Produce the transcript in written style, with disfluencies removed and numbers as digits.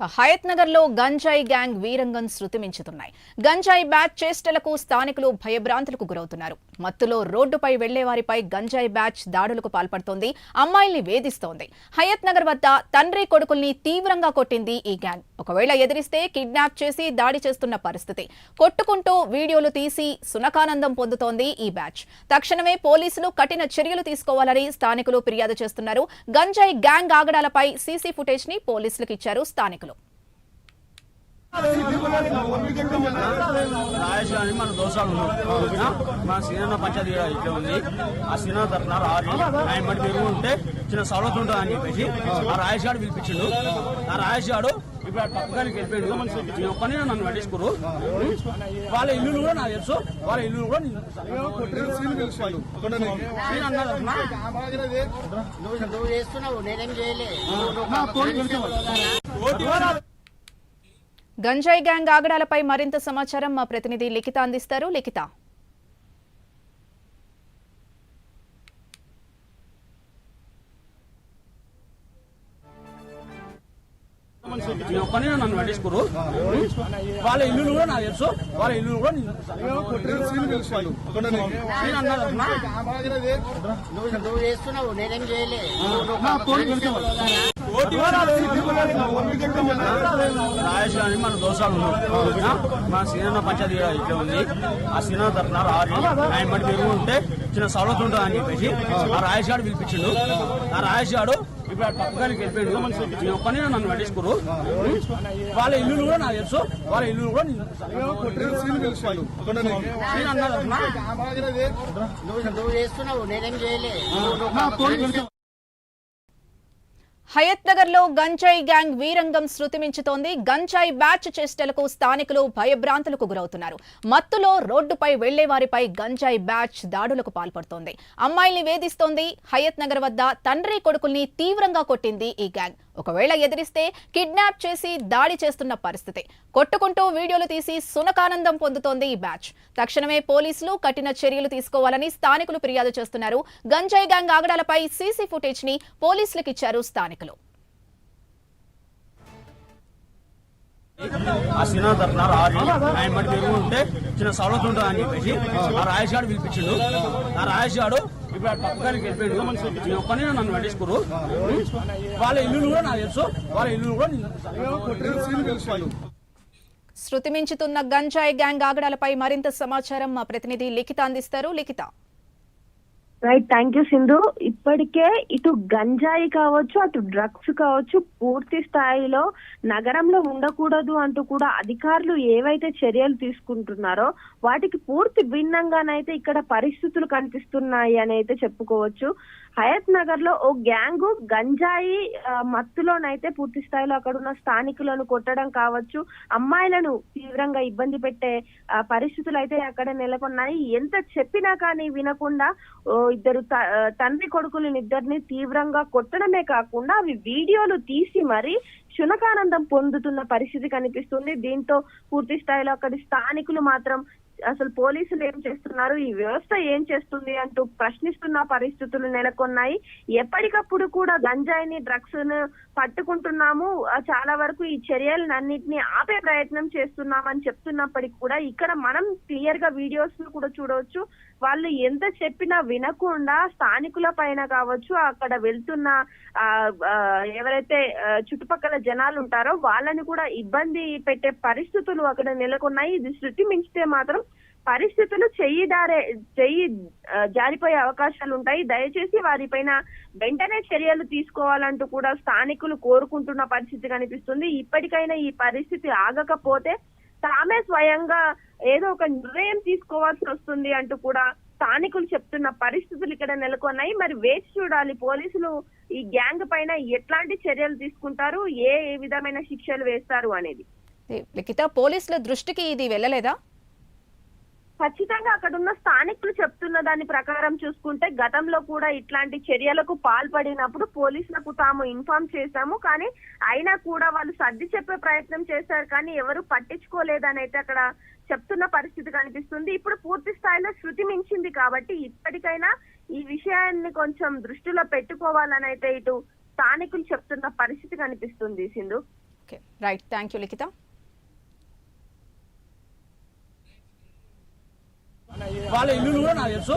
హయత్ నగర్ లో గంజాయి గ్యాంగ్ వీరంగం శృతిమించుతున్నాయి. గంజాయి బ్యాచ్ చేష్టలకు స్థానికులు భయభ్రాంతులకు గురవుతున్నారు. మత్తులో రోడ్డుపై వెళ్లే వారిపై గంజాయి బ్యాచ్ దాడులకు పాల్పడుతోంది, అమ్మాయిల్ని వేధిస్తోంది. హయత్ నగర్ వద్ద తండ్రి కొడుకుల్ని తీవ్రంగా కొట్టింది ఈ గ్యాంగ్. ఒకవేళ ఎదిరిస్తే కిడ్నాప్ చేసి దాడి చేస్తున్న పరిస్థితి. కొట్టుకుంటూ వీడియోలు తీసి సునకానందం పొందుతోంది ఈ బ్యాచ్. తక్షణమే పోలీసులు కఠిన చర్యలు తీసుకోవాలని స్థానికులు ఫిర్యాదు చేస్తున్నారు. గంజాయి గ్యాంగ్ ఆగడాలపై సీసీ ఫుటేజ్ ని పోలీసులకు ఇచ్చారు స్థానికులు. రాయేష్ మన దోషాలు మన సీనియర్ పంచాయతీ ఇట్లా ఉంది. ఆ సీనియర్ తరఫున ఆయన బట్టి మీరు ఉంటే చిన్న సౌలభ్యం ఉంటుంది అని చెప్పేసి ఆ రాయేష్ గారు పిలిపించిండు. ఆ రాయేష్ గారు ఇప్పుడు పక్కగానికి వెళ్ళిపోయాడు. నేను ఒక్కనే నన్ను పట్టించుకోరు. వాళ్ళ ఇల్లు కూడా నాకు తెలుసు. వాళ్ళ ఇల్లు కూడా గంజాయి గ్యాంగ్ ఆగడాలపై మరింత సమాచారం మా ప్రతినిధి లిఖిత అందిస్తారు. లిఖిత, ఒక్కనే నన్ను పట్టించుకోరు. వాళ్ళ ఇల్లు కూడా నాకు తెలుసు. వాళ్ళ ఇల్లు కూడా రాయేష్ అని మన దోషాలు మన సీనియర్ పంచాయతీ ఇట్లా ఉంది. ఆ సీనియర్ తరఫున ఆయన బట్టి మీరు ఉంటే చిన్న సౌలభ్యం ఉంటుంది అని చెప్పేసి ఆ రాయేష్ గారు పిలిపించిండు. ఆ రాయేష్ గారు ఇప్పుడు పక్కగానికి వెళ్ళిపోయాడు. నేను ఒక్కనే నన్ను పట్టించుకోరు. వాళ్ళ ఇల్లు కూడా నాకు తెలుసు. వాళ్ళ ఇల్లు కూడా హయత్ నగర్ లో గంజాయి గ్యాంగ్ వీరంగం శృతిమించుతోంది. గంజాయి బ్యాచ్ చేష్టలకు స్థానికులు భయభ్రాంతులకు గురవుతున్నారు. మత్తులో రోడ్డుపై వెళ్లే వారిపై గంజాయి బ్యాచ్ దాడులకు పాల్పడుతోంది, అమ్మాయిల్ని వేధిస్తోంది. హయత్ నగర్ వద్ద తండ్రి కొడుకుల్ని తీవ్రంగా కొట్టింది ఈ గ్యాంగ్. ఒకవేళ ఎదిరిస్తే కిడ్నాప్ చేసి దాడి చేస్తున్న పరిస్థితి. కొట్టుకుంటూ వీడియోలు తీసి సునకానందం పొందుతోంది ఈ బ్యాచ్. తక్షణమే పోలీసులు కఠిన చర్యలు తీసుకోవాలని స్థానికులు ఫిర్యాదు చేస్తున్నారు. గంజాయి గ్యాంగ్ ఆగడాలపై సీసీ ఫుటేజ్ ని పోలీసులకు ఇచ్చారు స్థానికులు. ఆ సీనియర్ తరఫున ఆయన బట్టి మీరు ఉంటే చిన్న సౌలభ్యం ఉంటుంది అని చెప్పేసి ఆ రాయేష్ గారు పిలిపించిండు. ఆ రాయేష్ గారు ఇప్పుడు పక్కగానికి వెళ్ళిపోయాడు. నేను ఒక్కనే నన్ను పట్టించుకోరు. వాళ్ళ ఇల్లు కూడా నాకు తెలుసు. వాళ్ళ ఇల్లు కూడా శృతిమించుతున్న గంజాయి గ్యాంగ్ ఆగడాలపై మరింత సమాచారం మా ప్రతినిధి లిఖిత అందిస్తారు. లిఖిత, రైట్, థ్యాంక్ యూ సింధు. ఇప్పటికే ఇటు గంజాయి కావచ్చు, అటు డ్రగ్స్ కావచ్చు, పూర్తి స్థాయిలో నగరంలో ఉండకూడదు అంటూ కూడా అధికారులు ఏవైతే చర్యలు తీసుకుంటున్నారో వాటికి పూర్తి భిన్నంగానైతే ఇక్కడ పరిస్థితులు కనిపిస్తున్నాయి అని అయితే చెప్పుకోవచ్చు. హయత్ నగర్ లో ఓ గ్యాంగు గంజాయి మత్తులోనైతే పూర్తి స్థాయిలో అక్కడ ఉన్న స్థానికులను కొట్టడం కావచ్చు, అమ్మాయిలను తీవ్రంగా ఇబ్బంది పెట్టే పరిస్థితులు అయితే అక్కడ నెలకొన్నాయి. ఎంత చెప్పినా కానీ వినకుండా ఇద్దరు తండ్రి కొడుకులను ఇద్దరిని తీవ్రంగా కొట్టడమే కాకుండా అవి వీడియోలు తీసి మరీ శునకానందం పొందుతున్న పరిస్థితి కనిపిస్తుంది. దీంతో పూర్తి స్థాయిలో అక్కడి స్థానికులు మాత్రం అసలు పోలీసులు ఏం చేస్తున్నారు, ఈ వ్యవస్థ ఏం చేస్తుంది అంటూ ప్రశ్నిస్తున్న పరిస్థితులు నెలకొన్నాయి. ఎప్పటికప్పుడు కూడా గంజాయిని, డ్రగ్స్ ను పట్టుకుంటున్నాము, చాలా వరకు ఈ చర్యలన్నింటినీ ఆపే ప్రయత్నం చేస్తున్నామని చెప్తున్నప్పటికీ కూడా ఇక్కడ మనం క్లియర్ గా వీడియోస్ ను కూడా చూడవచ్చు. వాళ్ళు ఎంత చెప్పినా వినకుండా స్థానికుల పైన కావచ్చు, అక్కడ వెళ్తున్న ఎవరైతే చుట్టుపక్కల జనాలు ఉంటారో వాళ్ళని కూడా ఇబ్బంది పెట్టే పరిస్థితులు అక్కడ నెలకొన్నాయి. ఇది శృతి మించితే మాత్రం పరిస్థితులు చెయ్యి జారిపోయే అవకాశాలు ఉంటాయి. దయచేసి వారిపైన వెంటనే చర్యలు తీసుకోవాలంటూ కూడా స్థానికులు కోరుకుంటున్న పరిస్థితి కనిపిస్తుంది. ఇప్పటికైనా ఈ పరిస్థితి ఆగకపోతే తామే స్వయంగా ఏదో ఒక నిర్ణయం తీసుకోవాల్సి వస్తుంది అంటూ కూడా స్థానికులు చెప్తున్న పరిస్థితులు ఇక్కడ నెలకొన్నాయి. మరి వేచి చూడాలి, పోలీసులు ఈ గ్యాంగ్ పైన ఎట్లాంటి చర్యలు తీసుకుంటారు, ఏ విధమైన శిక్షలు వేస్తారు అనేది. లిఖిత, పోలీసుల దృష్టికి ఇది వెళ్ళలేదా? ఖచ్చితంగా అక్కడ ఉన్న స్థానికులు చెప్తున్న దాని ప్రకారం చూసుకుంటే గతంలో కూడా ఇట్లాంటి చర్యలకు పాల్పడినప్పుడు పోలీసులకు తాము ఇన్ఫార్మ్ చేశాము, కానీ అయినా కూడా వాళ్ళు సర్ది చెప్పే ప్రయత్నం చేశారు, కానీ ఎవరు పట్టించుకోలేదని అయితే అక్కడ చెప్తున్న పరిస్థితి కనిపిస్తుంది. ఇప్పుడు పూర్తి స్థాయిలో శృతి మించింది కాబట్టి ఇప్పటికైనా ఈ విషయాన్ని కొంచెం దృష్టిలో పెట్టుకోవాలని అయితే ఇటు స్థానికులు చెప్తున్న పరిస్థితి కనిపిస్తుంది. Sindhu. Okay, right, thank you Likhitha. వాళ్ళ ఇల్లు కూడా నాకు తెలుసు.